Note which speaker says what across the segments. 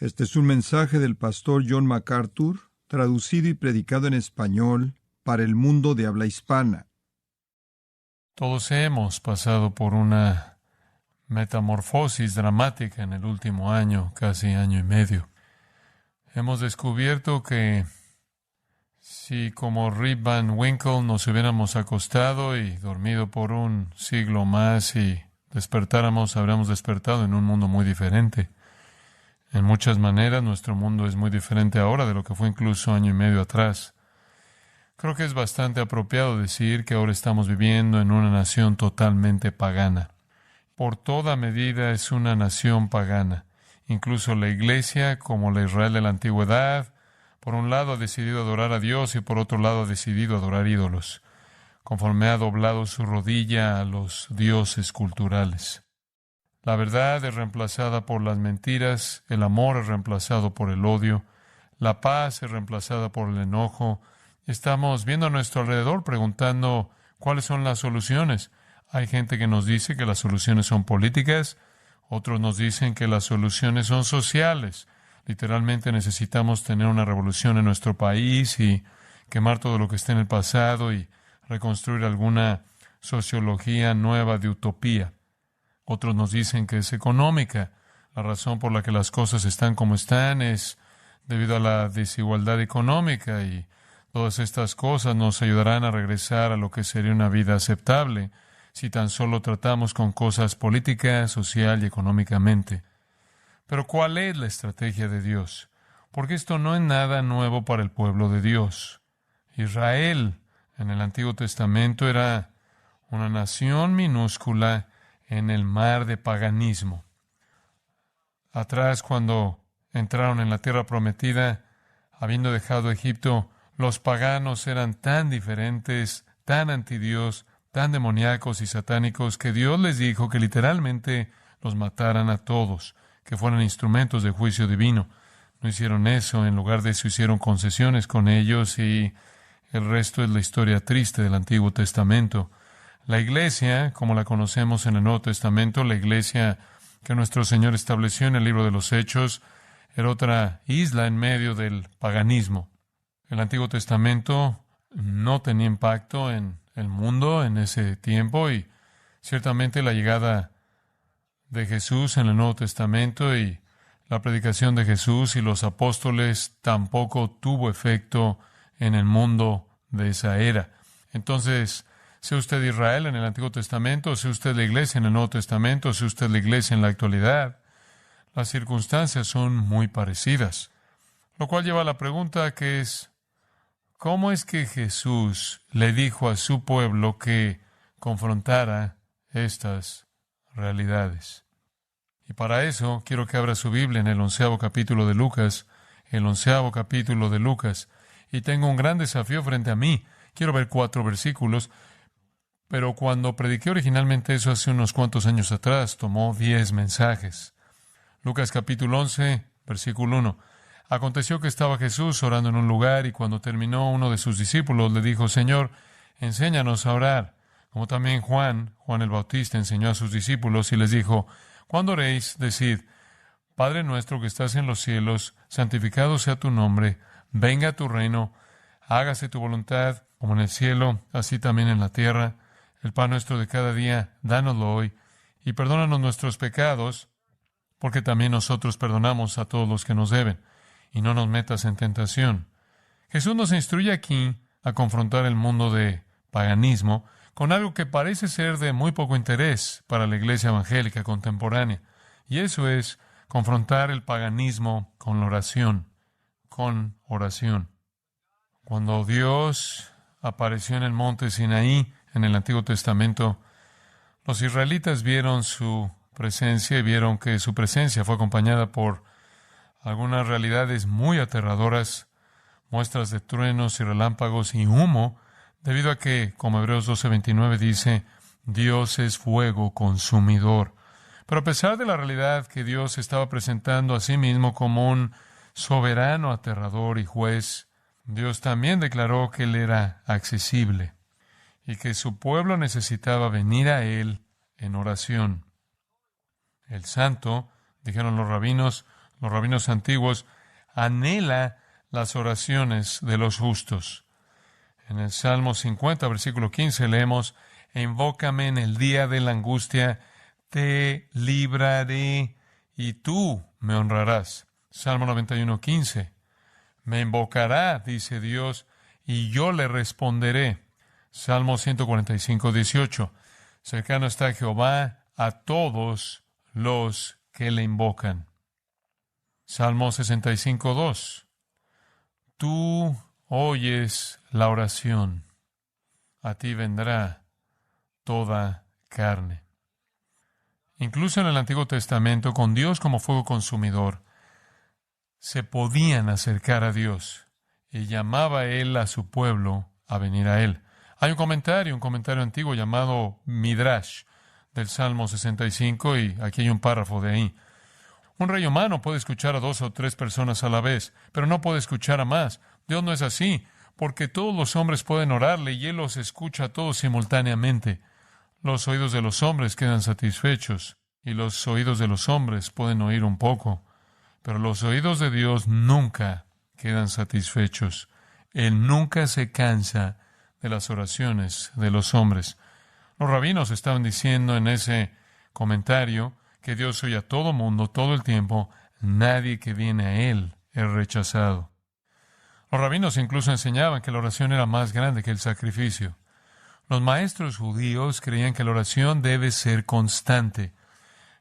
Speaker 1: Este es un mensaje del pastor John MacArthur, traducido y predicado en español para el mundo de habla hispana.
Speaker 2: Todos hemos pasado por una metamorfosis dramática en el último año, casi año y medio. Hemos descubierto que si como Rip Van Winkle nos hubiéramos acostado y dormido por un siglo más y despertáramos, habríamos despertado en un mundo muy diferente. En muchas maneras, nuestro mundo es muy diferente ahora de lo que fue incluso año y medio atrás. Creo que es bastante apropiado decir que ahora estamos viviendo en una nación totalmente pagana. Por toda medida es una nación pagana. Incluso la Iglesia, como la Israel de la antigüedad, por un lado ha decidido adorar a Dios y por otro lado ha decidido adorar ídolos, conforme ha doblado su rodilla a los dioses culturales. La verdad es reemplazada por las mentiras, el amor es reemplazado por el odio, la paz es reemplazada por el enojo. Estamos viendo a nuestro alrededor preguntando cuáles son las soluciones. Hay gente que nos dice que las soluciones son políticas, otros nos dicen que las soluciones son sociales. Literalmente necesitamos tener una revolución en nuestro país y quemar todo lo que esté en el pasado y reconstruir alguna sociología nueva de utopía. Otros nos dicen que es económica. La razón por la que las cosas están como están es debido a la desigualdad económica y todas estas cosas nos ayudarán a regresar a lo que sería una vida aceptable si tan solo tratamos con cosas políticas, social y económicamente. Pero ¿cuál es la estrategia de Dios? Porque esto no es nada nuevo para el pueblo de Dios. Israel en el Antiguo Testamento era una nación minúscula en el mar de paganismo. Atrás, cuando entraron en la tierra prometida, habiendo dejado Egipto, los paganos eran tan diferentes, tan antidios, tan demoníacos y satánicos, que Dios les dijo que literalmente los mataran a todos, que fueran instrumentos de juicio divino. No hicieron eso, en lugar de eso hicieron concesiones con ellos y el resto es la historia triste del Antiguo Testamento. La iglesia, como la conocemos en el Nuevo Testamento, la iglesia que nuestro Señor estableció en el libro de los Hechos, era otra isla en medio del paganismo. El Antiguo Testamento no tenía impacto en el mundo en ese tiempo y ciertamente la llegada de Jesús en el Nuevo Testamento y la predicación de Jesús y los apóstoles tampoco tuvo efecto en el mundo de esa era. Entonces, sea usted Israel en el Antiguo Testamento, sea usted la iglesia en el Nuevo Testamento, sea usted la iglesia en la actualidad, las circunstancias son muy parecidas. Lo cual lleva a la pregunta que es, ¿cómo es que Jesús le dijo a su pueblo que confrontara estas realidades? Y para eso quiero que abra su Biblia en el 11º capítulo de Lucas, el 11º capítulo de Lucas, y tengo un gran desafío frente a mí. Quiero ver 4 versículos, pero cuando prediqué originalmente eso hace unos cuantos años atrás, tomó 10 mensajes. Lucas capítulo 11, versículo 1. Aconteció que estaba Jesús orando en un lugar y cuando terminó uno de sus discípulos le dijo, Señor, enséñanos a orar. Como también Juan el Bautista enseñó a sus discípulos y les dijo, cuando oréis, decid, Padre nuestro que estás en los cielos, santificado sea tu nombre, venga tu reino, hágase tu voluntad, como en el cielo, así también en la tierra. El pan nuestro de cada día, dánoslo hoy, y perdónanos nuestros pecados, porque también nosotros perdonamos a todos los que nos deben, y no nos metas en tentación. Jesús nos instruye aquí a confrontar el mundo de paganismo con algo que parece ser de muy poco interés para la iglesia evangélica contemporánea, y eso es confrontar el paganismo con la oración, con oración. Cuando Dios apareció en el monte Sinaí, en el Antiguo Testamento, los israelitas vieron su presencia y vieron que su presencia fue acompañada por algunas realidades muy aterradoras, muestras de truenos y relámpagos y humo, debido a que, como Hebreos 12:29 dice, Dios es fuego consumidor. Pero a pesar de la realidad que Dios estaba presentando a sí mismo como un soberano aterrador y juez, Dios también declaró que Él era accesible y que su pueblo necesitaba venir a Él en oración. El santo, dijeron los rabinos, Los rabinos antiguos anhela las oraciones de los justos. En el Salmo 50, versículo 15, leemos: invócame en el día de la angustia, te libraré y tú me honrarás. Salmo 91, 15. Me invocará, dice Dios, y yo le responderé. Salmo 145, 18. Cercano está Jehová a todos los que le invocan. Salmo 65, 2. Tú oyes la oración, a ti vendrá toda carne. Incluso en el Antiguo Testamento, con Dios como fuego consumidor, se podían acercar a Dios y llamaba Él a su pueblo a venir a Él. Hay un comentario antiguo llamado Midrash del Salmo 65 y aquí hay un párrafo de ahí. Un rey humano puede escuchar a 2 o 3 personas a la vez, pero no puede escuchar a más. Dios no es así, porque todos los hombres pueden orarle y Él los escucha a todos simultáneamente. Los oídos de los hombres quedan satisfechos y los oídos de los hombres pueden oír un poco, pero los oídos de Dios nunca quedan satisfechos. Él nunca se cansa de las oraciones de los hombres. Los rabinos estaban diciendo en ese comentario que Dios oye a todo mundo, todo el tiempo. Nadie que viene a Él es rechazado. Los rabinos incluso enseñaban que la oración era más grande que el sacrificio. Los maestros judíos creían que la oración debe ser constante.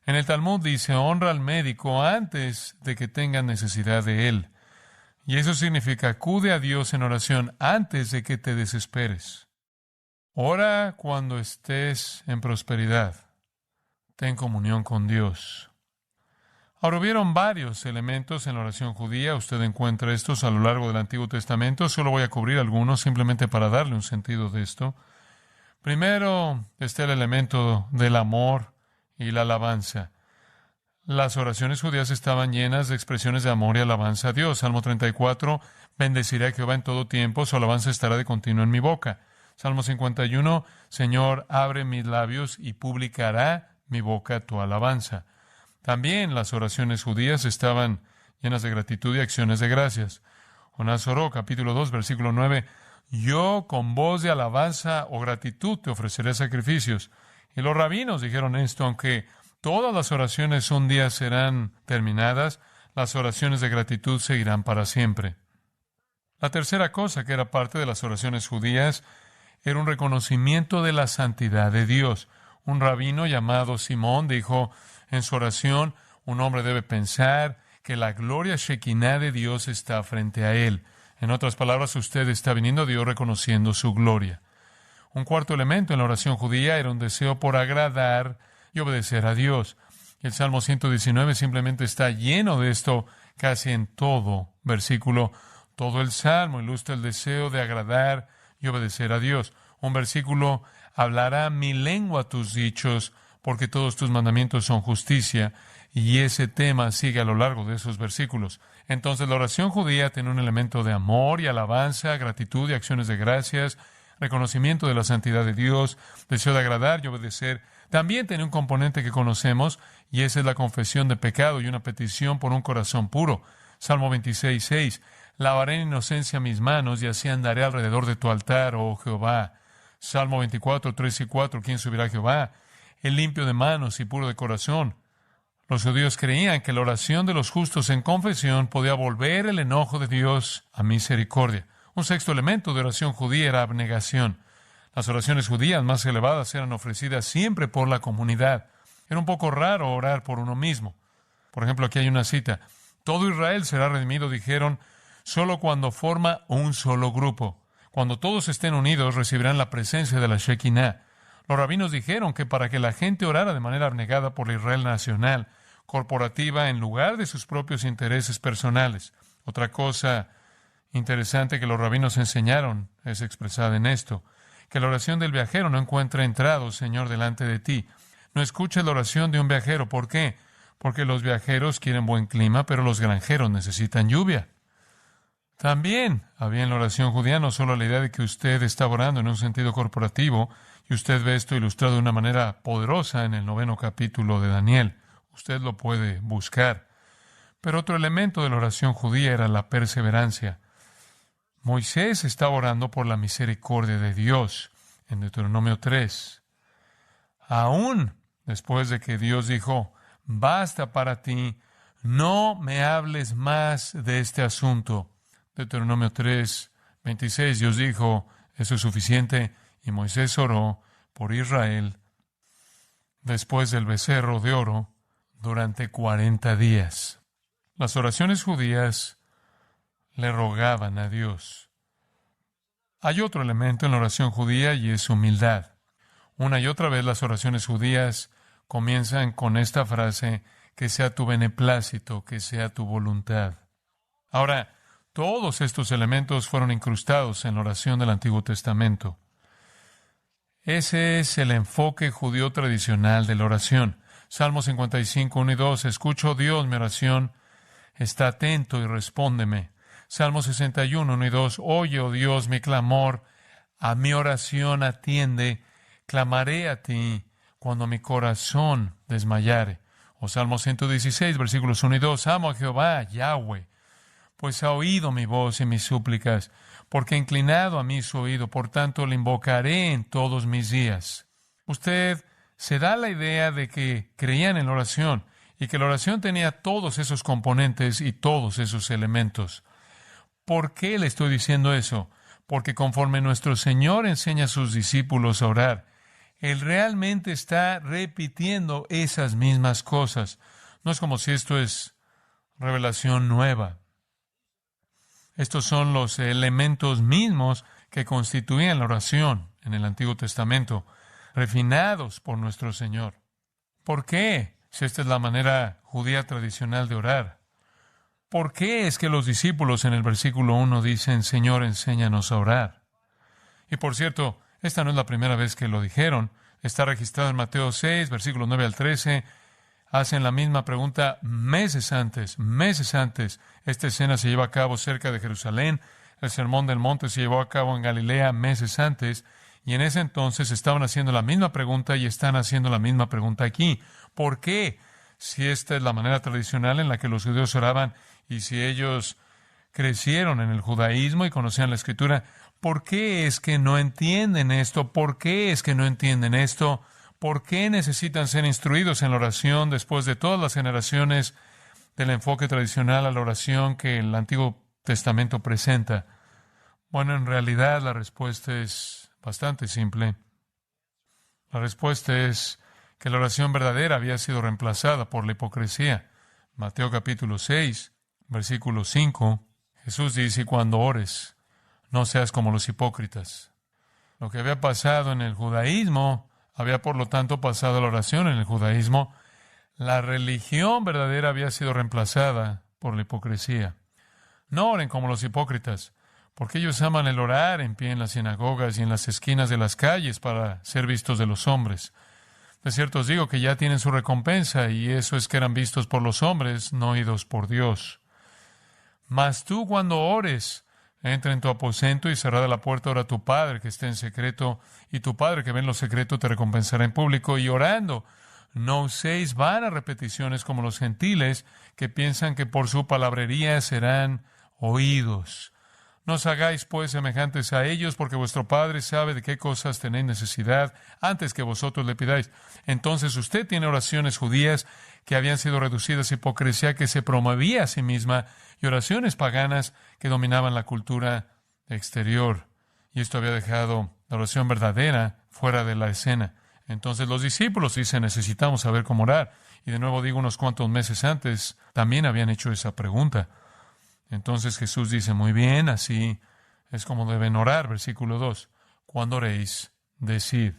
Speaker 2: En el Talmud dice: honra al médico antes de que tenga necesidad de él. Y eso significa: acude a Dios en oración antes de que te desesperes. Ora cuando estés en prosperidad. Ten comunión con Dios. Ahora, hubieron varios elementos en la oración judía. Usted encuentra estos a lo largo del Antiguo Testamento. Solo voy a cubrir algunos simplemente para darle un sentido de esto. Primero está el elemento del amor y la alabanza. Las oraciones judías estaban llenas de expresiones de amor y alabanza a Dios. Salmo 34, bendeciré a Jehová en todo tiempo, su alabanza estará de continuo en mi boca. Salmo 51, Señor, abre mis labios y publicará mi boca tu alabanza. También las oraciones judías estaban llenas de gratitud y acciones de gracias. Jonás oró, capítulo 2, versículo 9, yo con voz de alabanza o gratitud te ofreceré sacrificios. Y los rabinos dijeron esto: aunque todas las oraciones un día serán terminadas, las oraciones de gratitud seguirán para siempre. La tercera cosa que era parte de las oraciones judías era un reconocimiento de la santidad de Dios. Un rabino llamado Simón dijo en su oración: un hombre debe pensar que la gloria Shekinah de Dios está frente a él. En otras palabras, usted está viniendo a Dios reconociendo su gloria. Un cuarto elemento en la oración judía era un deseo por agradar y obedecer a Dios. El Salmo 119 simplemente está lleno de esto casi en todo versículo. Todo el Salmo ilustra el deseo de agradar y obedecer a Dios. Un versículo: hablará mi lengua tus dichos, porque todos tus mandamientos son justicia. Y ese tema sigue a lo largo de esos versículos. Entonces, la oración judía tiene un elemento de amor y alabanza, gratitud y acciones de gracias, reconocimiento de la santidad de Dios, deseo de agradar y obedecer. También tiene un componente que conocemos, y esa es la confesión de pecado y una petición por un corazón puro. Salmo 26, 6. Lavaré en inocencia mis manos y así andaré alrededor de tu altar, oh Jehová. Salmo 24, 3 y 4. ¿Quién subirá a Jehová? El limpio de manos y puro de corazón. Los judíos creían que la oración de los justos en confesión podía volver el enojo de Dios a misericordia. Un sexto elemento de oración judía era abnegación. Las oraciones judías más elevadas eran ofrecidas siempre por la comunidad. Era un poco raro orar por uno mismo. Por ejemplo, aquí hay una cita: todo Israel será redimido, dijeron, solo cuando forma un solo grupo. Cuando todos estén unidos, recibirán la presencia de la Shekinah. Los rabinos dijeron que para que la gente orara de manera abnegada por la Israel nacional, corporativa, en lugar de sus propios intereses personales. Otra cosa interesante que los rabinos enseñaron es expresada en esto: que la oración del viajero no encuentra entrado, Señor, delante de ti. No escuches la oración de un viajero. ¿Por qué? Porque los viajeros quieren buen clima, pero los granjeros necesitan lluvia. También había en la oración judía no solo la idea de que usted está orando en un sentido corporativo, y usted ve esto ilustrado de una manera poderosa en el 9º capítulo de Daniel. Usted lo puede buscar. Pero otro elemento de la oración judía era la perseverancia. Moisés estaba orando por la misericordia de Dios en Deuteronomio 3. Aún después de que Dios dijo, basta para ti, no me hables más de este asunto. Deuteronomio 3, 26, Dios dijo, eso es suficiente, y Moisés oró por Israel después del becerro de oro durante 40 días. Las oraciones judías le rogaban a Dios. Hay otro elemento en la oración judía y es humildad. Una y otra vez las oraciones judías comienzan con esta frase, que sea tu beneplácito, que sea tu voluntad. Ahora, todos estos elementos fueron incrustados en la oración del Antiguo Testamento. Ese es el enfoque judío tradicional de la oración. Salmo 55, 1 y 2, escucho, Dios, mi oración, está atento y respóndeme. Salmo 61, 1 y 2, oye, oh Dios, mi clamor, a mi oración atiende, clamaré a ti cuando mi corazón desmayare. O Salmo 116, versículos 1 y 2, amo a Jehová, Yahweh, pues ha oído mi voz y mis súplicas, porque ha inclinado a mí su oído, por tanto le invocaré en todos mis días. Usted se da la idea de que creían en la oración y que la oración tenía todos esos componentes y todos esos elementos. ¿Por qué le estoy diciendo eso? Porque conforme nuestro Señor enseña a sus discípulos a orar, Él realmente está repitiendo esas mismas cosas. No es como si esto es revelación nueva. Estos son los elementos mismos que constituían la oración en el Antiguo Testamento, refinados por nuestro Señor. ¿Por qué? Si esta es la manera judía tradicional de orar. ¿Por qué es que los discípulos en el versículo 1 dicen, Señor, enséñanos a orar? Y por cierto, esta no es la primera vez que lo dijeron. Está registrado en Mateo 6, versículos 9 al 13. Hacen la misma pregunta meses antes. Esta escena se lleva a cabo cerca de Jerusalén. El Sermón del Monte se llevó a cabo en Galilea meses antes. Y en ese entonces estaban haciendo la misma pregunta y están haciendo la misma pregunta aquí. ¿Por qué? Si esta es la manera tradicional en la que los judíos oraban y si ellos crecieron en el judaísmo y conocían la Escritura, ¿por qué es que no entienden esto? ¿Por qué es que no entienden esto? ¿Por qué necesitan ser instruidos en la oración después de todas las generaciones del enfoque tradicional a la oración que el Antiguo Testamento presenta? Bueno, en realidad la respuesta es bastante simple. La respuesta es que la oración verdadera había sido reemplazada por la hipocresía. Mateo capítulo 6, versículo 5, Jesús dice, cuando ores, no seas como los hipócritas. Lo que había pasado en el judaísmo había por lo tanto pasado a la oración en el judaísmo. La religión verdadera había sido reemplazada por la hipocresía. No oren como los hipócritas, porque ellos aman el orar en pie en las sinagogas y en las esquinas de las calles para ser vistos de los hombres. De cierto os digo que ya tienen su recompensa, y eso es que eran vistos por los hombres, no oídos por Dios. Mas tú cuando ores, entra en tu aposento y cerrada la puerta, ora a tu Padre que esté en secreto, y tu Padre que ve en lo secreto te recompensará en público. Y orando, no uséis vanas repeticiones como los gentiles, que piensan que por su palabrería serán oídos. No os hagáis pues semejantes a ellos, porque vuestro Padre sabe de qué cosas tenéis necesidad antes que vosotros le pidáis. Entonces usted tiene oraciones judías que habían sido reducidas a hipocresía que se promovía a sí misma, y oraciones paganas que dominaban la cultura exterior. Y esto había dejado la oración verdadera fuera de la escena. Entonces los discípulos dicen, necesitamos saber cómo orar. Y de nuevo digo, unos cuantos meses antes también habían hecho esa pregunta. Entonces Jesús dice, muy bien, así es como deben orar. Versículo 2, cuando oréis, decid.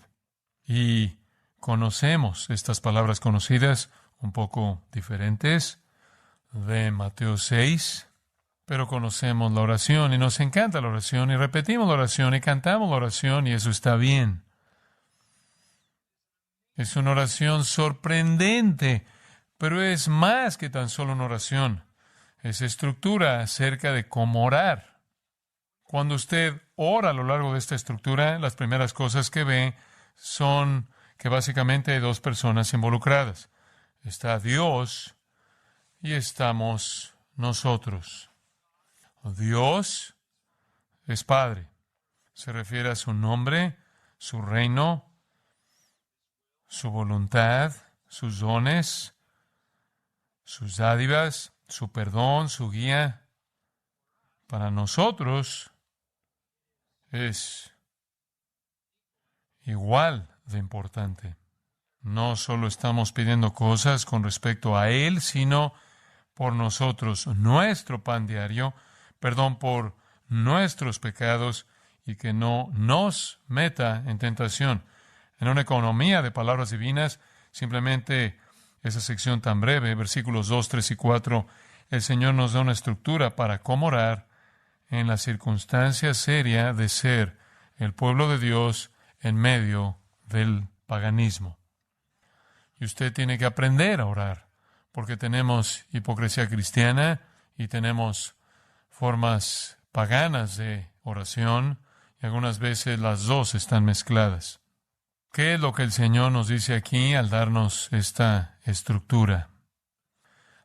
Speaker 2: Y conocemos estas palabras conocidas, un poco diferentes, de Mateo 6, pero conocemos la oración y nos encanta la oración y repetimos la oración y cantamos la oración y eso está bien. Es una oración sorprendente, pero es más que tan solo una oración. Es estructura acerca de cómo orar. Cuando usted ora a lo largo de esta estructura, las primeras cosas que ve son que básicamente hay dos personas involucradas. Está Dios y estamos nosotros. Dios es Padre. Se refiere a su nombre, su reino, su voluntad, sus dones, sus dádivas, su perdón, su guía. Para nosotros es igual de importante. No solo estamos pidiendo cosas con respecto a Él, sino por nosotros, nuestro pan diario, perdón por nuestros pecados y que no nos meta en tentación. En una economía de palabras divinas, simplemente esa sección tan breve, versículos 2, 3 y 4, el Señor nos da una estructura para cómo orar en la circunstancia seria de ser el pueblo de Dios en medio del paganismo. Y usted tiene que aprender a orar, porque tenemos hipocresía cristiana y tenemos formas paganas de oración, y algunas veces las dos están mezcladas. ¿Qué es lo que el Señor nos dice aquí al darnos esta estructura?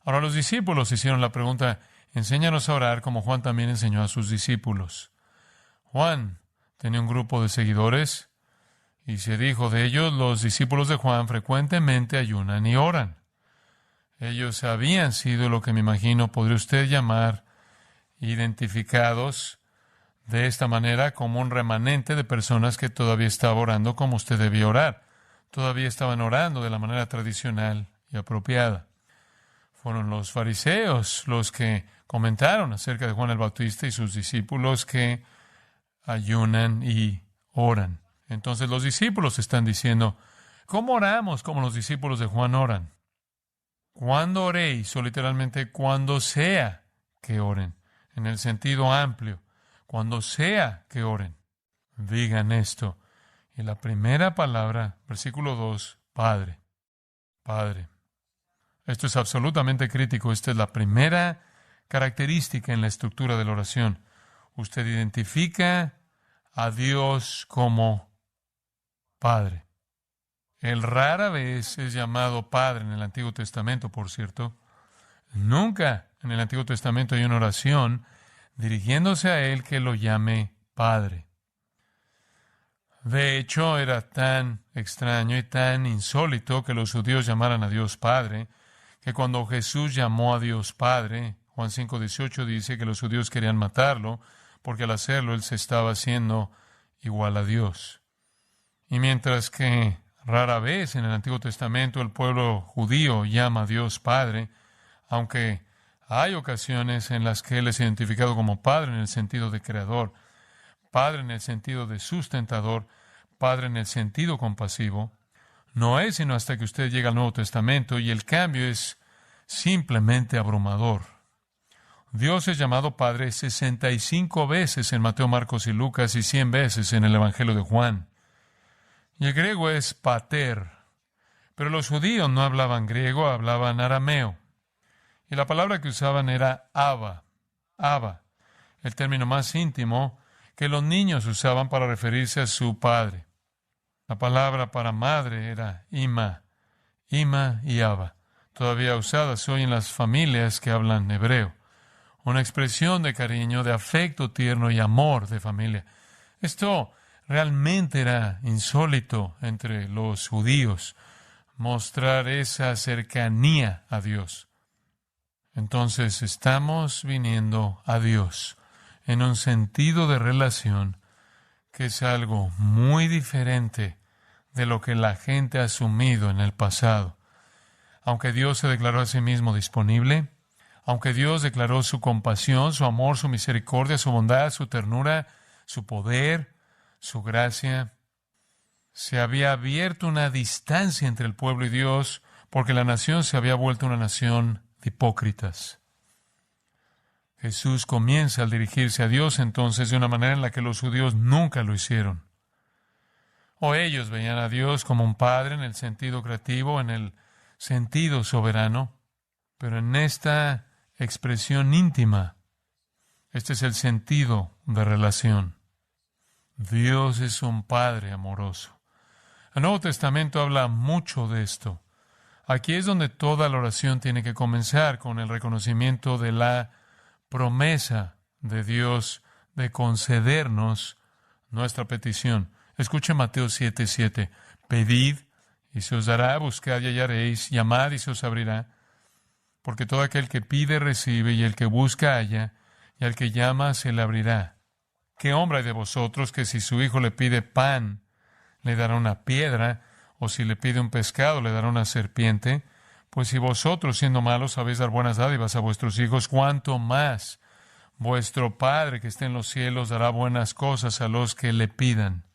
Speaker 2: Ahora los discípulos hicieron la pregunta, enséñanos a orar como Juan también enseñó a sus discípulos. Juan tenía un grupo de seguidores y se dijo de ellos, los discípulos de Juan frecuentemente ayunan y oran. Ellos habían sido lo que me imagino podría usted llamar identificados de esta manera como un remanente de personas que todavía estaba orando como usted debía orar. Todavía estaban orando de la manera tradicional y apropiada. Fueron los fariseos los que comentaron acerca de Juan el Bautista y sus discípulos que ayunan y oran. Entonces los discípulos están diciendo, ¿cómo oramos como los discípulos de Juan oran? Cuando oréis, o literalmente cuando sea que oren, en el sentido amplio, cuando sea que oren, digan esto. Y la primera palabra, versículo 2, Padre. Padre. Esto es absolutamente crítico. Esta es la primera característica en la estructura de la oración. Usted identifica a Dios como Padre. Él rara vez es llamado Padre en el Antiguo Testamento, por cierto. Nunca en el Antiguo Testamento hay una oración dirigiéndose a Él que lo llame Padre. De hecho, era tan extraño y tan insólito que los judíos llamaran a Dios Padre, que cuando Jesús llamó a Dios Padre, Juan 5:18 dice que los judíos querían matarlo, porque al hacerlo Él se estaba haciendo igual a Dios. Y mientras que rara vez en el Antiguo Testamento el pueblo judío llama a Dios Padre, aunque hay ocasiones en las que Él es identificado como Padre en el sentido de creador, Padre en el sentido de sustentador, Padre en el sentido compasivo, no es sino hasta que usted llega al Nuevo Testamento y el cambio es simplemente abrumador. Dios es llamado Padre 65 veces en Mateo, Marcos y Lucas y 100 veces en el Evangelio de Juan. Y el griego es pater, pero los judíos no hablaban griego, hablaban arameo. Y la palabra que usaban era Abba, Abba, el término más íntimo que los niños usaban para referirse a su padre. La palabra para madre era Ima, Ima y Abba, todavía usadas hoy en las familias que hablan hebreo. Una expresión de cariño, de afecto tierno y amor de familia. Esto realmente era insólito entre los judíos, mostrar esa cercanía a Dios. Entonces estamos viniendo a Dios en un sentido de relación que es algo muy diferente de lo que la gente ha asumido en el pasado. Aunque Dios se declaró a sí mismo disponible, aunque Dios declaró su compasión, su amor, su misericordia, su bondad, su ternura, su poder, su gracia, se había abierto una distancia entre el pueblo y Dios porque la nación se había vuelto una nación de hipócritas. Jesús comienza al dirigirse a Dios entonces de una manera en la que los judíos nunca lo hicieron. O ellos veían a Dios como un padre en el sentido creativo, en el sentido soberano, pero en esta expresión íntima, este es el sentido de relación. Dios es un Padre amoroso. El Nuevo Testamento habla mucho de esto. Aquí es donde toda la oración tiene que comenzar, con el reconocimiento de la promesa de Dios de concedernos nuestra petición. Escuche Mateo 7:7. Pedid y se os dará, buscad y hallaréis, llamad y se os abrirá. Porque todo aquel que pide recibe, y el que busca halla, y al que llama se le abrirá. ¿Qué hombre hay de vosotros que si su hijo le pide pan, le dará una piedra, o si le pide un pescado, le dará una serpiente? Pues si vosotros, siendo malos, sabéis dar buenas dádivas a vuestros hijos, ¿cuánto más vuestro Padre que está en los cielos dará buenas cosas a los que le pidan?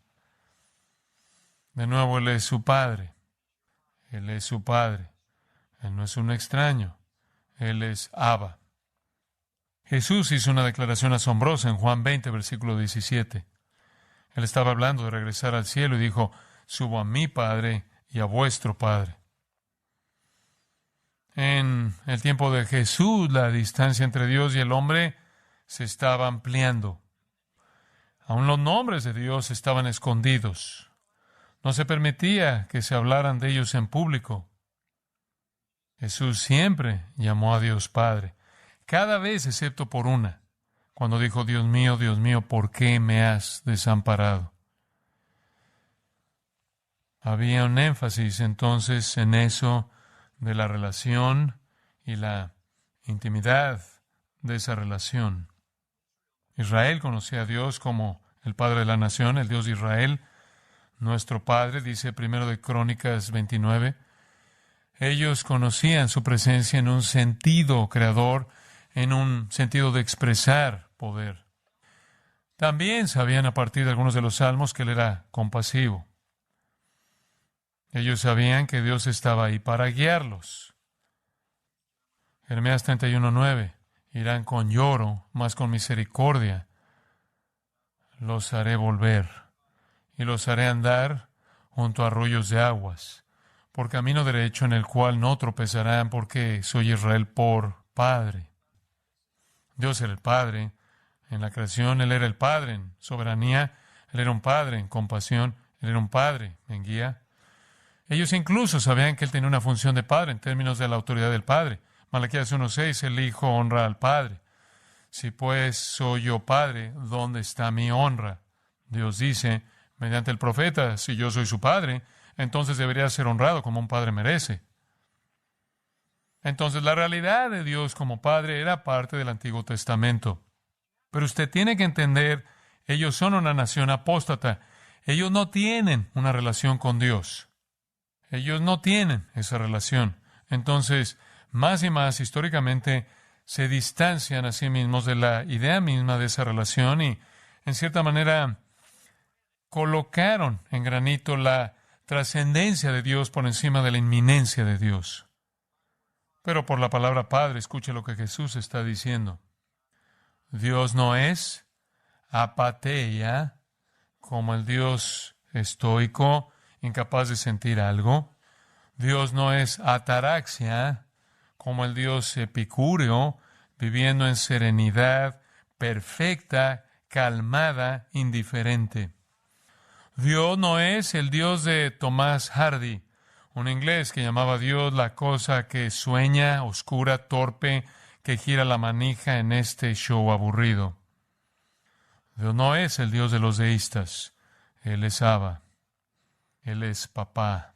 Speaker 2: De nuevo, Él es su Padre. Él es su Padre. Él no es un extraño. Él es Abba. Jesús hizo una declaración asombrosa en Juan 20, versículo 17. Él estaba hablando de regresar al cielo y dijo: subo a mi Padre y a vuestro Padre. En el tiempo de Jesús, la distancia entre Dios y el hombre se estaba ampliando. Aún los nombres de Dios estaban escondidos. No se permitía que se hablaran de ellos en público. Jesús siempre llamó a Dios Padre, cada vez excepto por una, cuando dijo: Dios mío, ¿por qué me has desamparado? Había un énfasis entonces en eso de la relación y la intimidad de esa relación. Israel conocía a Dios como el Padre de la nación, el Dios de Israel, nuestro Padre, dice primero de Crónicas 29. Ellos conocían su presencia en un sentido creador, en un sentido de expresar poder. También sabían a partir de algunos de los salmos que Él era compasivo. Ellos sabían que Dios estaba ahí para guiarlos. Jeremías 31:9. Irán con lloro, mas con misericordia los haré volver, y los haré andar junto a arroyos de aguas, por camino derecho en el cual no tropezarán, porque soy Israel por Padre. Dios era el Padre. En la creación Él era el Padre. En soberanía Él era un Padre. En compasión Él era un Padre. En guía. Ellos incluso sabían que Él tenía una función de Padre en términos de la autoridad del Padre. Malaquías 1:6, el Hijo honra al Padre. Si pues soy yo Padre, ¿dónde está mi honra? Dios dice, mediante el profeta: si yo soy su Padre, entonces debería ser honrado como un padre merece. Entonces, la realidad de Dios como Padre era parte del Antiguo Testamento. Pero usted tiene que entender, ellos son una nación apóstata. Ellos no tienen una relación con Dios. Ellos no tienen esa relación. Entonces, más y más, históricamente, se distancian a sí mismos de la idea misma de esa relación y, en cierta manera, colocaron en granito la trascendencia de Dios por encima de la inminencia de Dios. Pero por la palabra Padre, escuche lo que Jesús está diciendo. Dios no es apatheia, como el Dios estoico, incapaz de sentir algo. Dios no es ataraxia, como el Dios epicúreo, viviendo en serenidad perfecta, calmada, indiferente. Dios no es el Dios de Thomas Hardy, un inglés que llamaba a Dios la cosa que sueña, oscura, torpe, que gira la manija en este show aburrido. Dios no es el Dios de los deístas. Él es Abba. Él es Papá.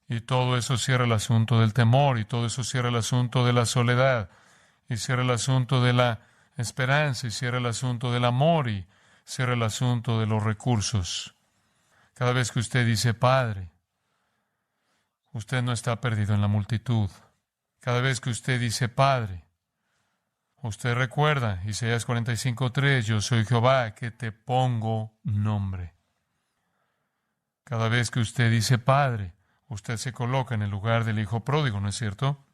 Speaker 2: Y todo eso cierra el asunto del temor, y todo eso cierra el asunto de la soledad, y cierra el asunto de la esperanza, y cierra el asunto del amor, y cierra el asunto de los recursos. Cada vez que usted dice Padre, usted no está perdido en la multitud. Cada vez que usted dice Padre, usted recuerda Isaías 45:3, yo soy Jehová que te pongo nombre. Cada vez que usted dice Padre, usted se coloca en el lugar del hijo pródigo, ¿no es cierto?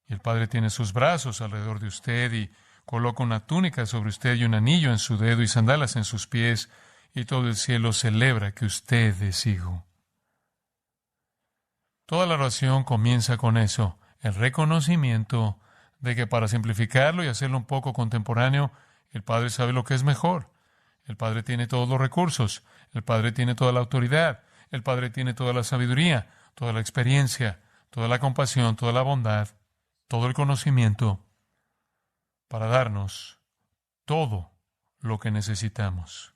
Speaker 2: Y el Padre tiene sus brazos alrededor de usted y coloca una túnica sobre usted y un anillo en su dedo y sandalas en sus pies, y todo el cielo celebra que usted es hijo. Toda la oración comienza con eso, el reconocimiento de que, para simplificarlo y hacerlo un poco contemporáneo, el Padre sabe lo que es mejor. El Padre tiene todos los recursos. El Padre tiene toda la autoridad. El Padre tiene toda la sabiduría, toda la experiencia, toda la compasión, toda la bondad, todo el conocimiento, para darnos todo lo que necesitamos.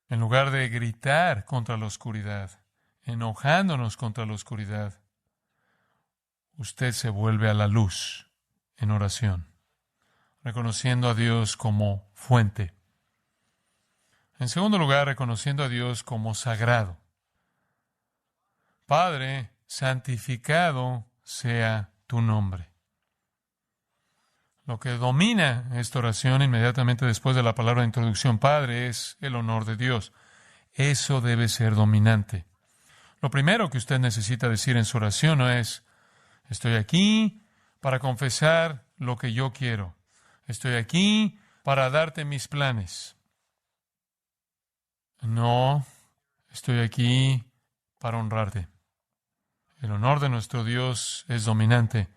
Speaker 2: En lugar de gritar contra la oscuridad, enojándonos contra la oscuridad, usted se vuelve a la luz en oración, reconociendo a Dios como fuente. En segundo lugar, reconociendo a Dios como sagrado. Padre, santificado sea tu nombre. Lo que domina esta oración inmediatamente después de la palabra de introducción, Padre, es el honor de Dios. Eso debe ser dominante. Lo primero que usted necesita decir en su oración no es, estoy aquí para confesar lo que yo quiero. Estoy aquí para darte mis planes. No, estoy aquí para honrarte. El honor de nuestro Dios es dominante.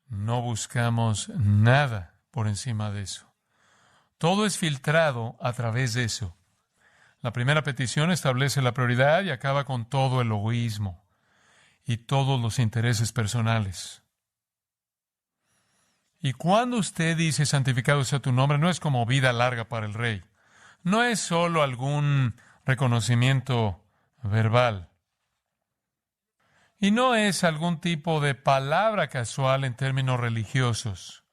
Speaker 2: No buscamos nada por encima de eso. Todo es filtrado a través de eso. La primera petición establece la prioridad y acaba con todo el egoísmo y todos los intereses personales. Y cuando usted dice santificado sea tu nombre, no es como vida larga para el rey. No es solo algún reconocimiento verbal. Y no es algún tipo de palabra casual en términos religiosos.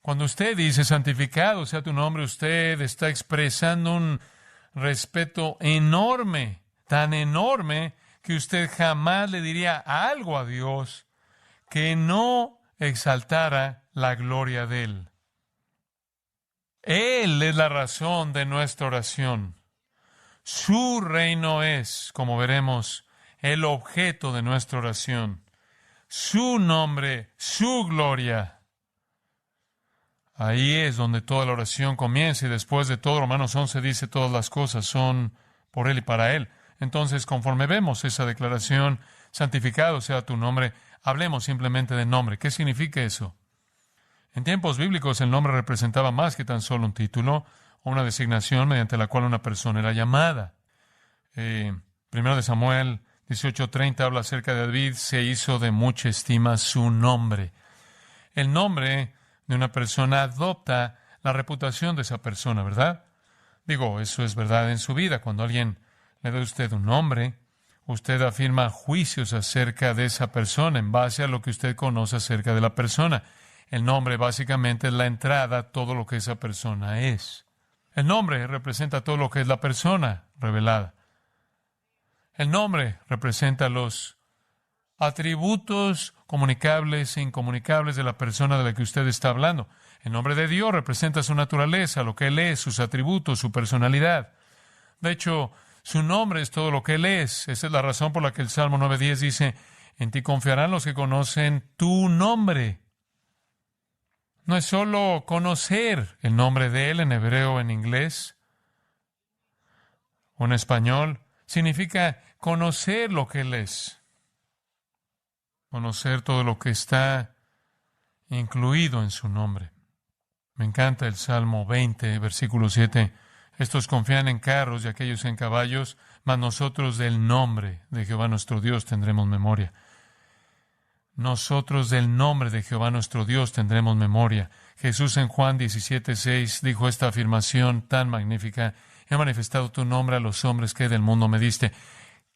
Speaker 2: Cuando usted dice santificado sea tu nombre, usted está expresando un respeto enorme, tan enorme que usted jamás le diría algo a Dios que no exaltara la gloria de Él. Él es la razón de nuestra oración. Su reino es, como veremos, el objeto de nuestra oración. Su nombre, su gloria. Ahí es donde toda la oración comienza y después de todo, Romanos 11 dice todas las cosas son por Él y para Él. Entonces, conforme vemos esa declaración, santificado sea tu nombre, hablemos simplemente de nombre. ¿Qué significa eso? En tiempos bíblicos el nombre representaba más que tan solo un título o una designación mediante la cual una persona era llamada. Primero de Samuel 18:30 habla acerca de David, se hizo de mucha estima su nombre. El nombre de una persona adopta la reputación de esa persona, ¿verdad? Digo, eso es verdad en su vida. Cuando alguien le da a usted un nombre, usted afirma juicios acerca de esa persona en base a lo que usted conoce acerca de la persona. El nombre básicamente es la entrada a todo lo que esa persona es. El nombre representa todo lo que es la persona revelada. El nombre representa los atributos comunicables e incomunicables de la persona de la que usted está hablando. El nombre de Dios representa su naturaleza, lo que Él es, sus atributos, su personalidad. De hecho, su nombre es todo lo que Él es. Esa es la razón por la que el Salmo 9:10 dice, en ti confiarán los que conocen tu nombre. No es solo conocer el nombre de Él en hebreo o en inglés o en español. Significa conocer lo que Él es. Conocer todo lo que está incluido en su nombre. Me encanta el Salmo 20, versículo 7. Estos confían en carros y aquellos en caballos, mas nosotros del nombre de Jehová nuestro Dios tendremos memoria. Nosotros del nombre de Jehová nuestro Dios tendremos memoria. Jesús en Juan 17:6 dijo esta afirmación tan magnífica: he manifestado tu nombre a los hombres que del mundo me diste.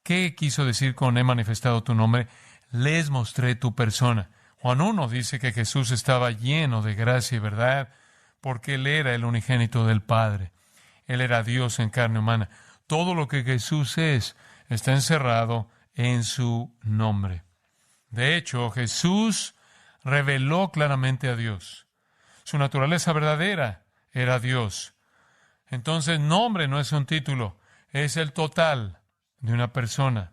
Speaker 2: ¿Qué quiso decir con he manifestado tu nombre? Les mostré tu persona. Juan 1 dice que Jesús estaba lleno de gracia y verdad porque Él era el unigénito del Padre. Él era Dios en carne humana. Todo lo que Jesús es está encerrado en su nombre. De hecho, Jesús reveló claramente a Dios. Su naturaleza verdadera era Dios. Entonces, nombre no es un título, es el total de una persona.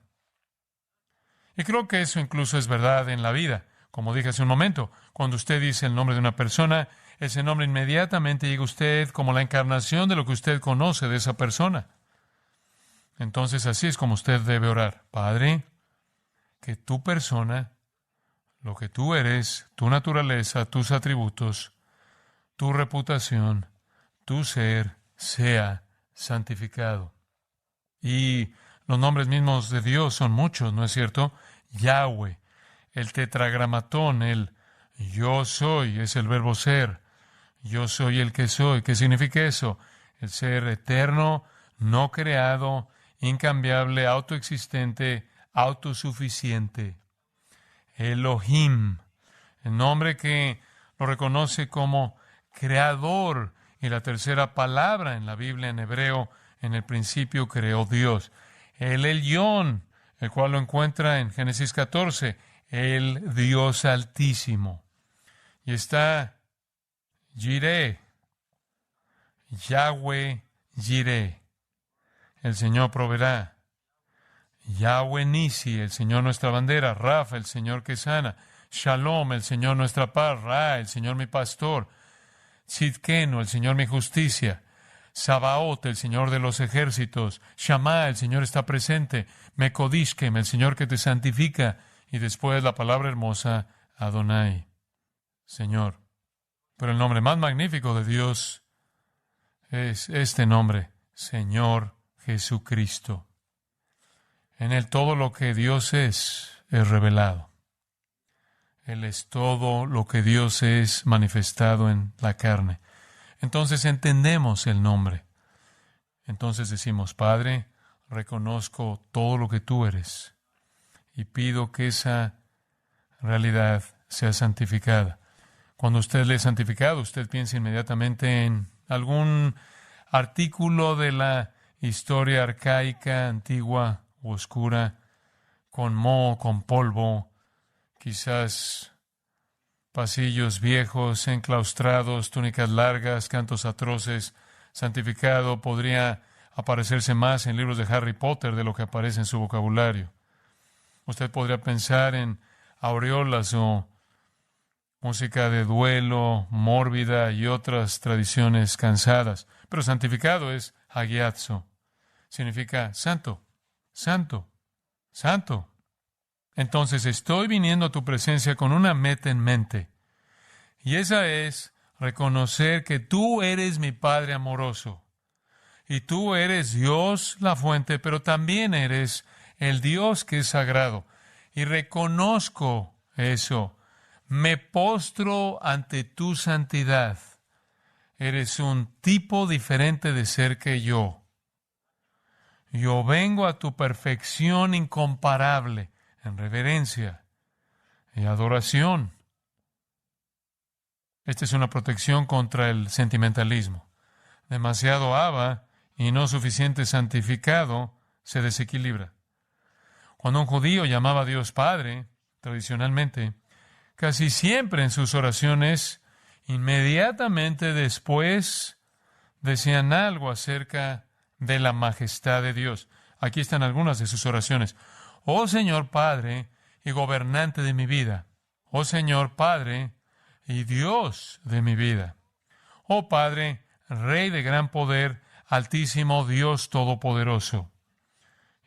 Speaker 2: Y creo que eso incluso es verdad en la vida. Como dije hace un momento, cuando usted dice el nombre de una persona, ese nombre inmediatamente llega a usted como la encarnación de lo que usted conoce de esa persona. Entonces, así es como usted debe orar. Padre, que tu persona, lo que tú eres, tu naturaleza, tus atributos, tu reputación, tu ser, sea santificado. Y Los nombres mismos de Dios son muchos, ¿no es cierto? Yahweh, el tetragramatón, el yo soy, es el verbo ser. Yo soy el que soy. ¿Qué significa eso? El ser eterno, no creado, incambiable, autoexistente, autosuficiente. Elohim, el nombre que lo reconoce como creador. Y la tercera palabra en la Biblia en hebreo, en el principio creó Dios. El Elyon, el cual lo encuentra en Génesis 14, el Dios Altísimo. Y está Jireh, Yahweh Jireh, el Señor proveerá. Yahweh Nisi, el Señor nuestra bandera. Rafa, el Señor que sana. Shalom, el Señor nuestra paz. Ra, el Señor mi pastor. Tzidkenu, el Señor mi justicia. Sabaoth, el Señor de los ejércitos. Shammah, el Señor está presente. Mekodishkem, el Señor que te santifica. Y después la palabra hermosa, Adonai, Señor. Pero el nombre más magnífico de Dios es este nombre, Señor Jesucristo. En Él todo lo que Dios es revelado. Él es todo lo que Dios es manifestado en la carne. Entonces entendemos el nombre. Entonces decimos, Padre, reconozco todo lo que tú eres y pido que esa realidad sea santificada. Cuando usted lee santificado, usted piensa inmediatamente en algún artículo de la historia arcaica, antigua u oscura, con moho, con polvo, quizás pasillos viejos, enclaustrados, túnicas largas, cantos atroces. Santificado podría aparecerse más en libros de Harry Potter de lo que aparece en su vocabulario. Usted podría pensar en aureolas o música de duelo, mórbida y otras tradiciones cansadas. Pero santificado es hagiazo. Significa santo, santo, santo. Entonces estoy viniendo a tu presencia con una meta en mente. Y esa es reconocer que tú eres mi Padre amoroso. Y tú eres Dios, la fuente, pero también eres el Dios que es sagrado. Y reconozco eso. Me postro ante tu santidad. Eres un tipo diferente de ser que yo. Yo vengo a tu perfección incomparable en reverencia y adoración. Esta es una protección contra el sentimentalismo. Demasiado Abba y no suficiente santificado se desequilibra. Cuando un judío llamaba a Dios Padre, tradicionalmente, casi siempre en sus oraciones, inmediatamente después decían algo acerca de la majestad de Dios. Aquí están algunas de sus oraciones. Oh Señor Padre y gobernante de mi vida. Oh Señor Padre y Dios de mi vida. Oh Padre, Rey de gran poder, Altísimo Dios Todopoderoso.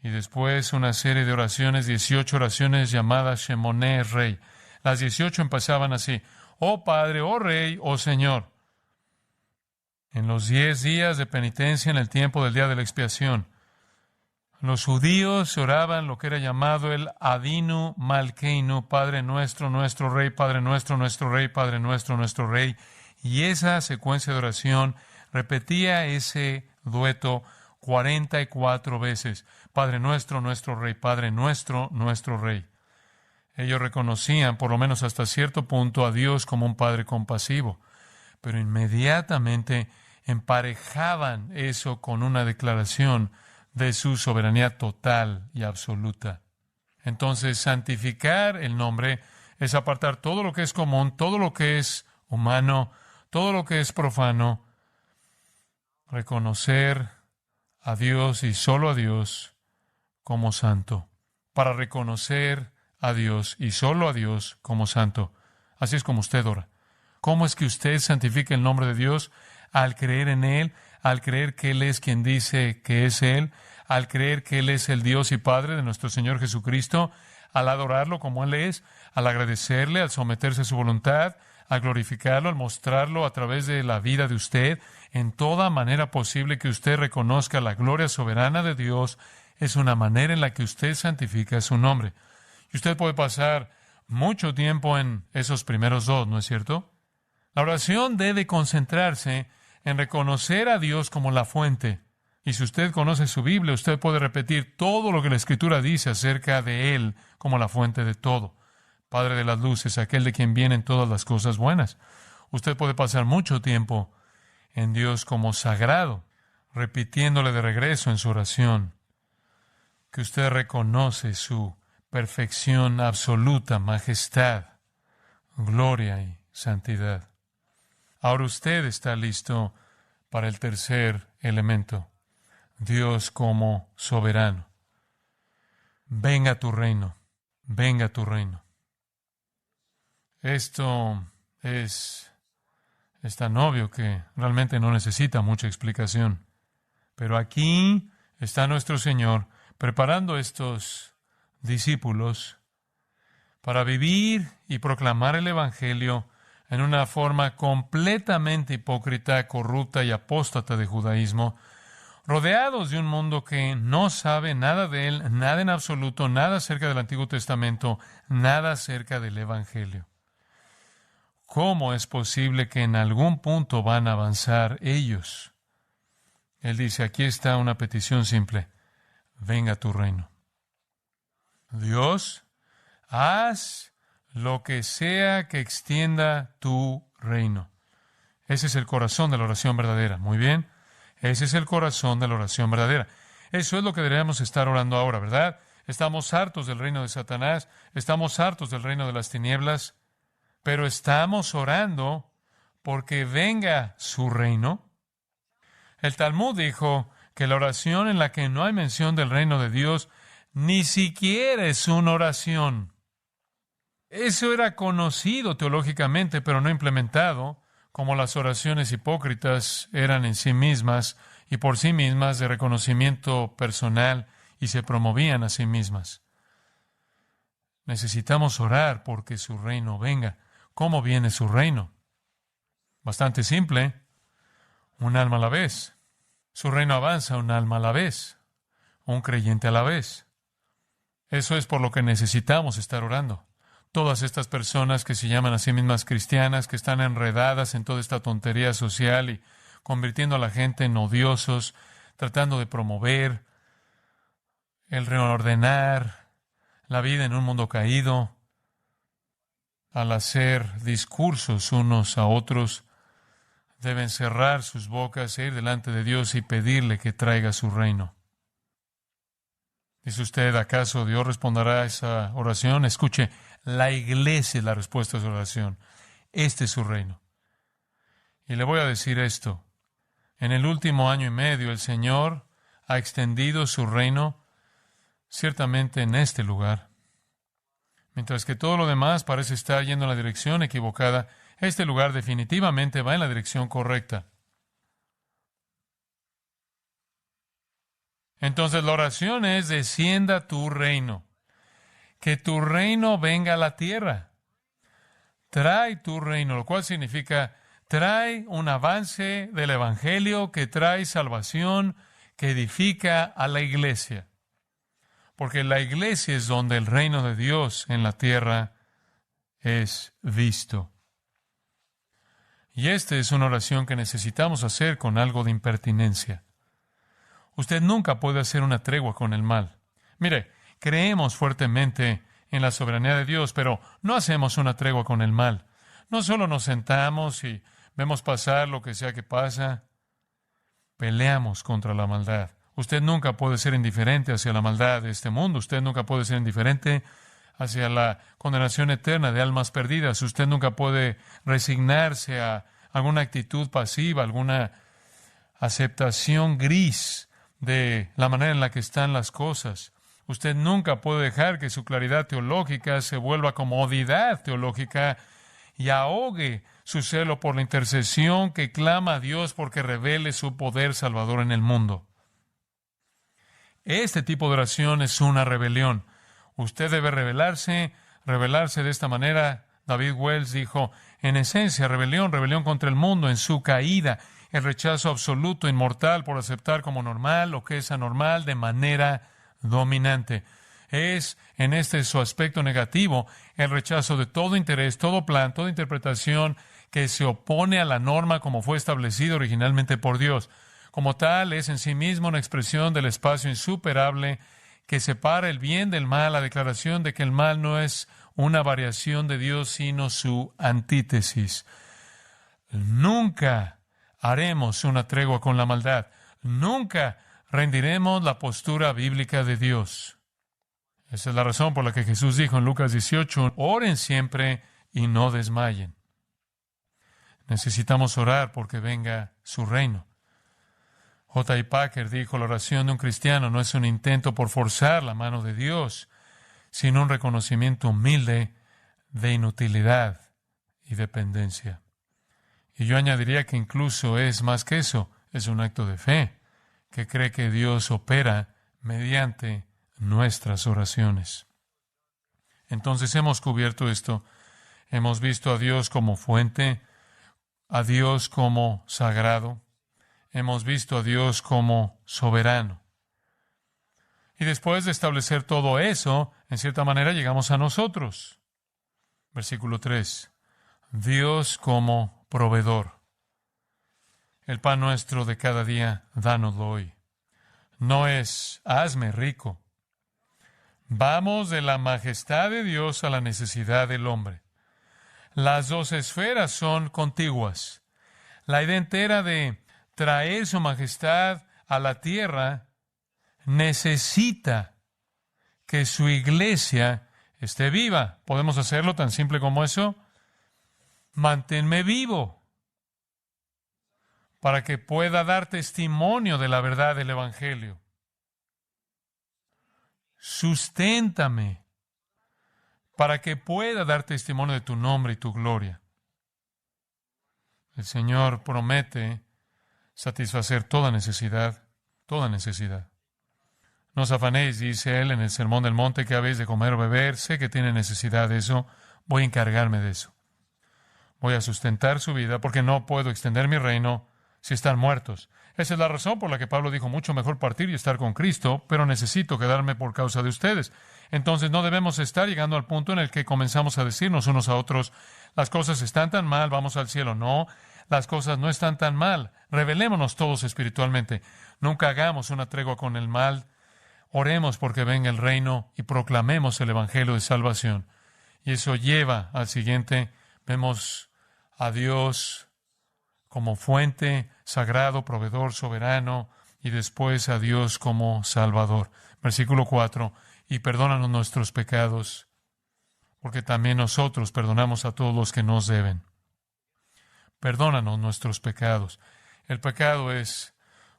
Speaker 2: Y después una serie de oraciones, 18 oraciones llamadas Shemoneh Rey. Las 18 empezaban así: oh Padre, oh Rey, oh Señor. En los 10 días de penitencia en el tiempo del día de la expiación, los judíos oraban lo que era llamado el Adinu Malkeinu, Padre nuestro, nuestro Rey, Padre nuestro, nuestro Rey, Padre nuestro, nuestro Rey. Y esa secuencia de oración repetía ese dueto 44 veces. Padre nuestro, nuestro Rey, Padre nuestro, nuestro Rey. Ellos reconocían, por lo menos hasta cierto punto, a Dios como un Padre compasivo, pero inmediatamente emparejaban eso con una declaración de su soberanía total y absoluta. Entonces, santificar el nombre es apartar todo lo que es común, todo lo que es humano, todo lo que es profano, reconocer a Dios y solo a Dios como santo, para reconocer a Dios y solo a Dios como santo. Así es como usted ora. ¿Cómo es que usted santifica el nombre de Dios? Al creer en Él, al creer que Él es quien dice que es Él, al creer que Él es el Dios y Padre de nuestro Señor Jesucristo, al adorarlo como Él es, al agradecerle, al someterse a su voluntad, al glorificarlo, al mostrarlo a través de la vida de usted, en toda manera posible que usted reconozca la gloria soberana de Dios, Es una manera en la que usted santifica su nombre. Y usted puede pasar mucho tiempo en esos primeros dos, ¿no es cierto? La oración debe concentrarse en reconocer a Dios como la fuente. Y si usted conoce su Biblia, usted puede repetir todo lo que la Escritura dice acerca de Él como la fuente de todo. Padre de las luces, aquel de quien vienen todas las cosas buenas. Usted puede pasar mucho tiempo en Dios como sagrado, repitiéndole de regreso en su oración que usted reconoce su perfección absoluta, majestad, gloria y santidad. Ahora usted está listo para el tercer elemento, Dios como soberano. Venga tu reino, venga tu reino. Esto es tan obvio que realmente no necesita mucha explicación. Pero aquí está nuestro Señor preparando a estos discípulos para vivir y proclamar el Evangelio en una forma completamente hipócrita, corrupta y apóstata de judaísmo, rodeados de un mundo que no sabe nada de Él, nada en absoluto, nada acerca del Antiguo Testamento, nada acerca del Evangelio. ¿Cómo es posible que en algún punto van a avanzar ellos? Él dice, aquí está una petición simple. Venga tu reino. Dios, haz lo que sea que extienda tu reino. Ese es el corazón de la oración verdadera. Muy bien. Ese es el corazón de la oración verdadera. Eso es lo que deberíamos estar orando ahora, ¿verdad? Estamos hartos del reino de Satanás. Estamos hartos del reino de las tinieblas. Pero estamos orando porque venga su reino. El Talmud dijo que la oración en la que no hay mención del reino de Dios ni siquiera es una oración. Eso era conocido teológicamente, pero no implementado, como las oraciones hipócritas eran en sí mismas y por sí mismas de reconocimiento personal y se promovían a sí mismas. Necesitamos orar porque su reino venga. ¿Cómo viene su reino? Bastante simple. Un alma a la vez. Su reino avanza un alma a la vez. Un creyente a la vez. Eso es por lo que necesitamos estar orando. Todas estas personas que se llaman a sí mismas cristianas, que están enredadas en toda esta tontería social y convirtiendo a la gente en odiosos, tratando de promover el reordenar la vida en un mundo caído, al hacer discursos unos a otros, deben cerrar sus bocas e ir delante de Dios y pedirle que traiga su reino. ¿Dice usted, acaso Dios responderá a esa oración? Escuche, la iglesia es la respuesta a su oración. Este es su reino. Y le voy a decir esto. En el último año y medio, el Señor ha extendido su reino ciertamente en este lugar. Mientras que todo lo demás parece estar yendo en la dirección equivocada, este lugar definitivamente va en la dirección correcta. Entonces la oración es, descienda tu reino. Que tu reino venga a la tierra. Trae tu reino, lo cual significa, trae un avance del Evangelio que trae salvación, que edifica a la iglesia. Porque la iglesia es donde el reino de Dios en la tierra es visto. Y esta es una oración que necesitamos hacer con algo de impertinencia. Usted nunca puede hacer una tregua con el mal. Mire, creemos fuertemente en la soberanía de Dios, pero no hacemos una tregua con el mal. No solo nos sentamos y vemos pasar lo que sea que pasa. Peleamos contra la maldad. Usted nunca puede ser indiferente hacia la maldad de este mundo. Usted nunca puede ser indiferente hacia la condenación eterna de almas perdidas. Usted nunca puede resignarse a alguna actitud pasiva, alguna aceptación gris de la manera en la que están las cosas. Usted nunca puede dejar que su claridad teológica se vuelva comodidad teológica y ahogue su celo por la intercesión que clama a Dios porque revele su poder salvador en el mundo. Este tipo de oración es una rebelión. Usted debe rebelarse de esta manera. David Wells dijo, en esencia, rebelión contra el mundo en su caída, el rechazo absoluto, inmortal por aceptar como normal lo que es anormal de manera dominante. Es, en este su aspecto negativo, el rechazo de todo interés, todo plan, toda interpretación que se opone a la norma como fue establecido originalmente por Dios. Como tal, es en sí mismo una expresión del espacio insuperable que separa el bien del mal, la declaración de que el mal no es una variación de Dios, sino su antítesis. Nunca haremos una tregua con la maldad. Nunca rendiremos la postura bíblica de Dios. Esa es la razón por la que Jesús dijo en Lucas 18, oren siempre y no desmayen. Necesitamos orar porque venga su reino. J. I. Packer dijo, la oración de un cristiano no es un intento por forzar la mano de Dios, sino un reconocimiento humilde de inutilidad y dependencia. Y yo añadiría que incluso es más que eso, es un acto de fe, que cree que Dios opera mediante nuestras oraciones. Entonces hemos cubierto esto. Hemos visto a Dios como fuente, a Dios como sagrado. Hemos visto a Dios como soberano. Y después de establecer todo eso, en cierta manera llegamos a nosotros. Versículo 3. Dios como proveedor. El pan nuestro de cada día, dánoslo hoy. No es, hazme rico. Vamos de la majestad de Dios a la necesidad del hombre. Las dos esferas son contiguas. La idea entera de traer su majestad a la tierra necesita que su iglesia esté viva. ¿Podemos hacerlo tan simple como eso? Manténme vivo para que pueda dar testimonio de la verdad del Evangelio. Susténtame para que pueda dar testimonio de tu nombre y tu gloria. El Señor promete satisfacer toda necesidad, toda necesidad. No os afanéis, dice Él en el Sermón del Monte, que habéis de comer o beber. Sé que tiene necesidad de eso. Voy a encargarme de eso. Voy a sustentar su vida porque no puedo extender mi reino si están muertos. Esa es la razón por la que Pablo dijo, mucho mejor partir y estar con Cristo, pero necesito quedarme por causa de ustedes. Entonces no debemos estar llegando al punto en el que comenzamos a decirnos unos a otros, las cosas están tan mal, vamos al cielo. No, las cosas no están tan mal. Revelémonos todos espiritualmente. Nunca hagamos una tregua con el mal. Oremos porque venga el reino y proclamemos el evangelio de salvación. Y eso lleva al siguiente. Vemos a Dios como fuente, sagrado, proveedor, soberano, y después a Dios como Salvador. Versículo 4, y perdónanos nuestros pecados, porque también nosotros perdonamos a todos los que nos deben. Perdónanos nuestros pecados. El pecado es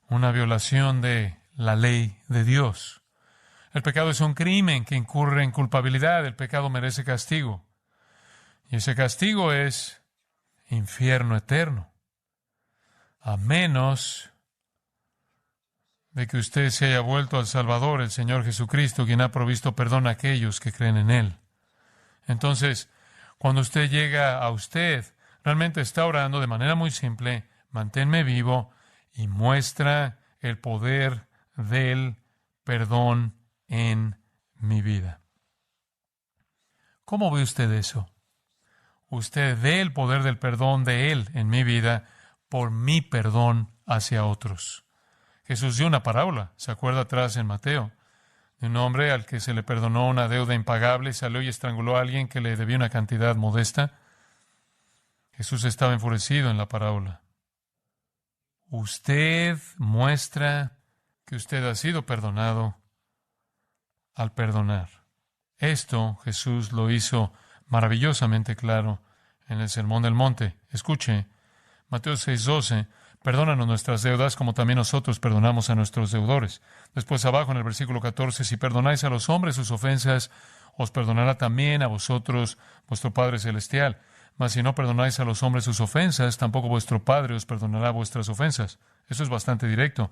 Speaker 2: una violación de la ley de Dios. El pecado es un crimen que incurre en culpabilidad. El pecado merece castigo. Y ese castigo es infierno eterno. A menos de que usted se haya vuelto al Salvador, el Señor Jesucristo, quien ha provisto perdón a aquellos que creen en Él. Entonces, cuando usted llega a usted, realmente está orando de manera muy simple, manténme vivo y muestra el poder del perdón en mi vida. ¿Cómo ve usted eso? Usted ve el poder del perdón de Él en mi vida por mi perdón hacia otros. Jesús dio una parábola, ¿se acuerda atrás en Mateo? De un hombre al que se le perdonó una deuda impagable, salió y estranguló a alguien que le debía una cantidad modesta. Jesús estaba enfurecido en la parábola. Usted muestra que usted ha sido perdonado al perdonar. Esto Jesús lo hizo maravillosamente claro en el Sermón del Monte. Escuche, Mateo 6:12, perdónanos nuestras deudas como también nosotros perdonamos a nuestros deudores. Después abajo en el versículo 14, si perdonáis a los hombres sus ofensas, os perdonará también a vosotros vuestro Padre Celestial. Mas si no perdonáis a los hombres sus ofensas, tampoco vuestro Padre os perdonará vuestras ofensas. Eso es bastante directo.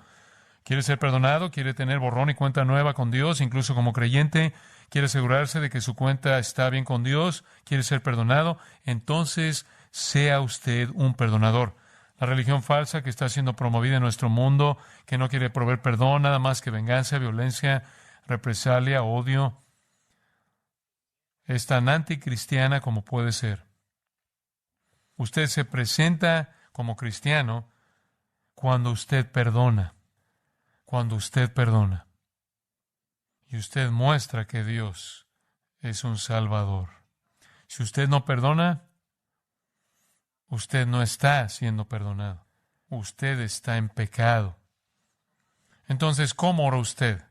Speaker 2: ¿Quiere ser perdonado? ¿Quiere tener borrón y cuenta nueva con Dios, incluso como creyente? ¿Quiere asegurarse de que su cuenta está bien con Dios? ¿Quiere ser perdonado? Entonces, sea usted un perdonador. La religión falsa que está siendo promovida en nuestro mundo, que no quiere proveer perdón, nada más que venganza, violencia, represalia, odio. Es tan anticristiana como puede ser. Usted se presenta como cristiano cuando usted perdona. Cuando usted perdona. Y usted muestra que Dios es un Salvador. Si usted no perdona, usted no está siendo perdonado. Usted está en pecado. Entonces, ¿cómo ora usted?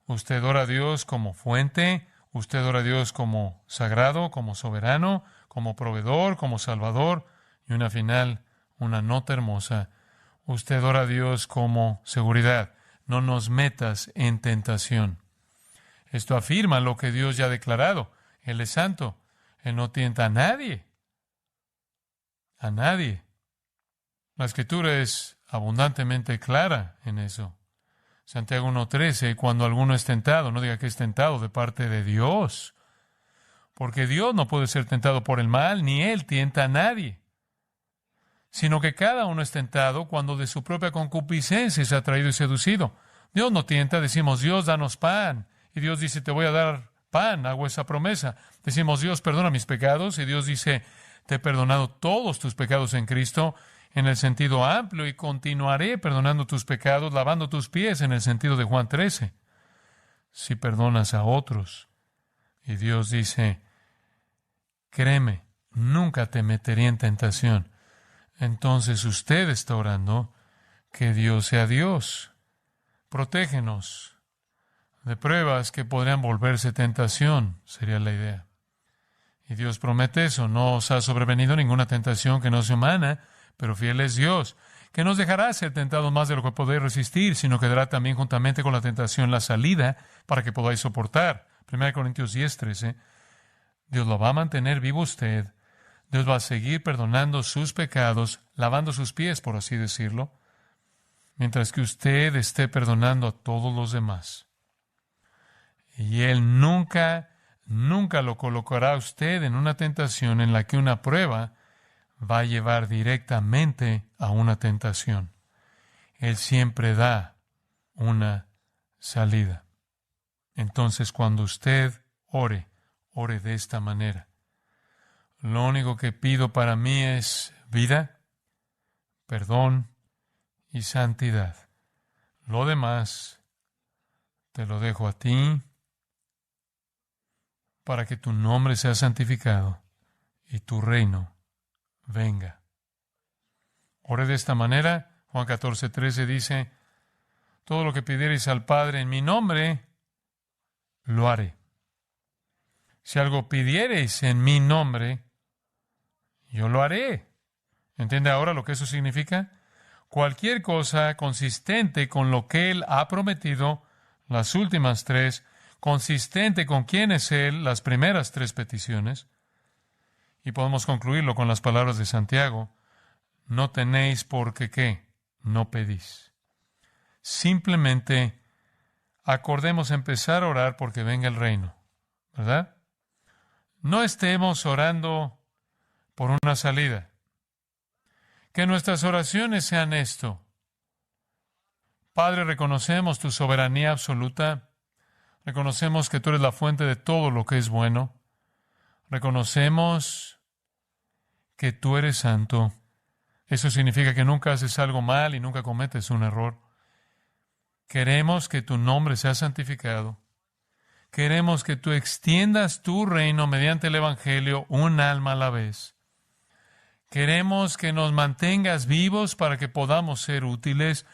Speaker 2: ¿Usted ora a Dios como fuente? ¿Usted ora a Dios como sagrado, como soberano, como proveedor, como salvador? Y una final, una nota hermosa. Usted ora a Dios como seguridad. No nos metas en tentación. Esto afirma lo que Dios ya ha declarado. Él es santo. Él no tienta a nadie. A nadie. La Escritura es abundantemente clara en eso. Santiago 1:13, cuando alguno es tentado, no diga que es tentado de parte de Dios. Porque Dios no puede ser tentado por el mal, ni Él tienta a nadie. Sino que cada uno es tentado cuando de su propia concupiscencia es atraído y seducido. Dios no tienta, decimos, Dios, danos pan. Y Dios dice, te voy a dar pan, hago esa promesa. Decimos, Dios, perdona mis pecados. Y Dios dice, te he perdonado todos tus pecados en Cristo, en el sentido amplio, y continuaré perdonando tus pecados, lavando tus pies, en el sentido de Juan 13. Si perdonas a otros. Y Dios dice, créeme, nunca te meteré en tentación. Entonces usted está orando que Dios sea Dios. Protégenos de pruebas que podrían volverse tentación, sería la idea. Y Dios promete eso. No os ha sobrevenido ninguna tentación que no sea humana, pero fiel es Dios, que nos dejará ser tentados más de lo que podéis resistir, sino que dará también juntamente con la tentación la salida para que podáis soportar. 1 Corintios 10:13. Dios lo va a mantener vivo usted. Dios va a seguir perdonando sus pecados, lavando sus pies, por así decirlo, mientras que usted esté perdonando a todos los demás. Y Él nunca lo colocará a usted en una tentación en la que una prueba va a llevar directamente a una tentación. Él siempre da una salida. Entonces, cuando usted ore de esta manera. Lo único que pido para mí es vida, perdón y santidad. Lo demás te lo dejo a ti para que tu nombre sea santificado y tu reino venga. Ore de esta manera. Juan 14:13 dice, todo lo que pidiereis al Padre en mi nombre, lo haré. Si algo pidiereis en mi nombre, yo lo haré. ¿Entiende ahora lo que eso significa? Cualquier cosa consistente con lo que Él ha prometido, las últimas tres, consistente con quién es Él, las primeras tres peticiones. Y podemos concluirlo con las palabras de Santiago. No tenéis porque ¿qué? No pedís. Simplemente acordemos empezar a orar porque venga el reino, ¿verdad? No estemos orando por una salida. Que nuestras oraciones sean esto. Padre, reconocemos tu soberanía absoluta. Reconocemos que tú eres la fuente de todo lo que es bueno. Reconocemos que tú eres santo. Eso significa que nunca haces algo mal y nunca cometes un error. Queremos que tu nombre sea santificado. Queremos que tú extiendas tu reino mediante el Evangelio un alma a la vez. Queremos que nos mantengas vivos para que podamos ser útiles.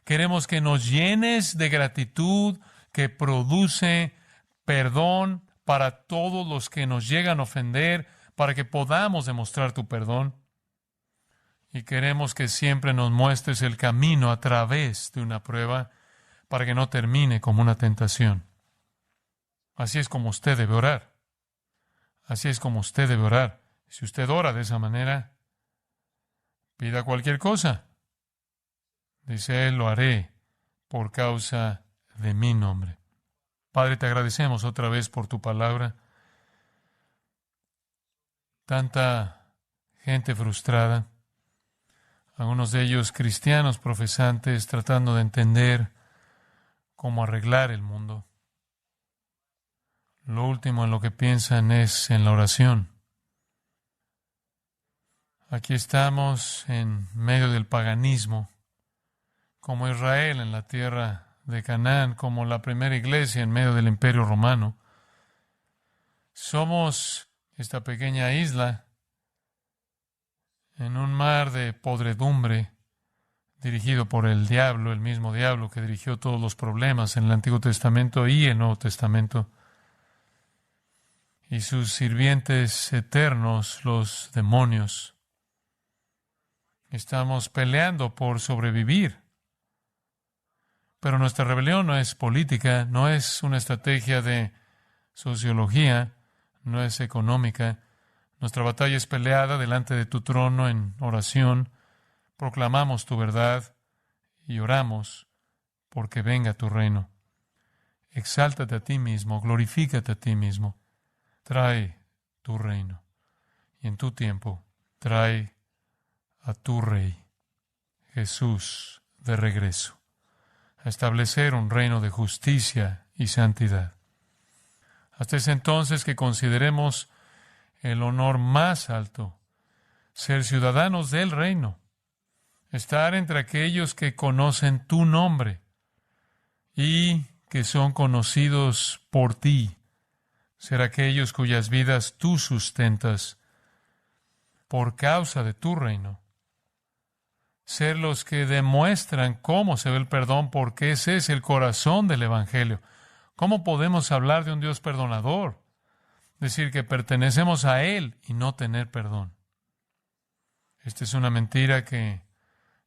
Speaker 2: Queremos que nos llenes de gratitud que produce perdón para todos los que nos llegan a ofender, para que podamos demostrar tu perdón. Y queremos que siempre nos muestres el camino a través de una prueba para que no termine como una tentación. Así es como usted debe orar. Así es como usted debe orar. Si usted ora de esa manera, pida cualquier cosa. Dice Él, lo haré por causa de mi nombre. Padre, te agradecemos otra vez por tu palabra. Tanta gente frustrada, algunos de ellos cristianos profesantes tratando de entender cómo arreglar el mundo. lo último en lo que piensan es en la oración. Aquí estamos en medio del paganismo, como Israel en la tierra de Canaán, como la primera iglesia en medio del Imperio Romano. Somos esta pequeña isla en un mar de podredumbre dirigido por el diablo, el mismo diablo que dirigió todos los problemas en el Antiguo Testamento y el Nuevo Testamento. Y sus sirvientes eternos, los demonios. Estamos peleando por sobrevivir. Pero nuestra rebelión no es política, no es una estrategia de sociología, no es económica. Nuestra batalla es peleada delante de tu trono en oración. Proclamamos tu verdad y oramos porque venga tu reino. Exáltate a ti mismo, glorifícate a ti mismo. Trae tu reino y en tu tiempo trae a tu Rey, Jesús, de regreso, a establecer un reino de justicia y santidad. Hasta ese entonces que consideremos el honor más alto, ser ciudadanos del reino, estar entre aquellos que conocen tu nombre y que son conocidos por ti, ser aquellos cuyas vidas tú sustentas por causa de tu reino, ser los que demuestran cómo se ve el perdón, porque ese es el corazón del Evangelio. ¿Cómo podemos hablar de un Dios perdonador? Decir que pertenecemos a Él y no tener perdón. Esta es una mentira que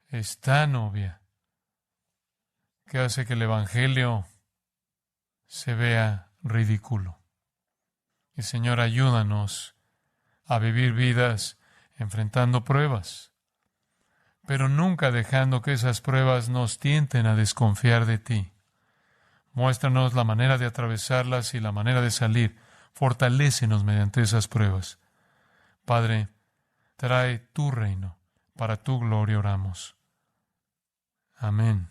Speaker 2: es tan obvia que hace que el Evangelio se vea ridículo. Y Señor, ayúdanos a vivir vidas enfrentando pruebas, pero nunca dejando que esas pruebas nos tienten a desconfiar de ti. Muéstranos la manera de atravesarlas y la manera de salir. Fortalécenos mediante esas pruebas. Padre, trae tu reino. Para tu gloria oramos. Amén.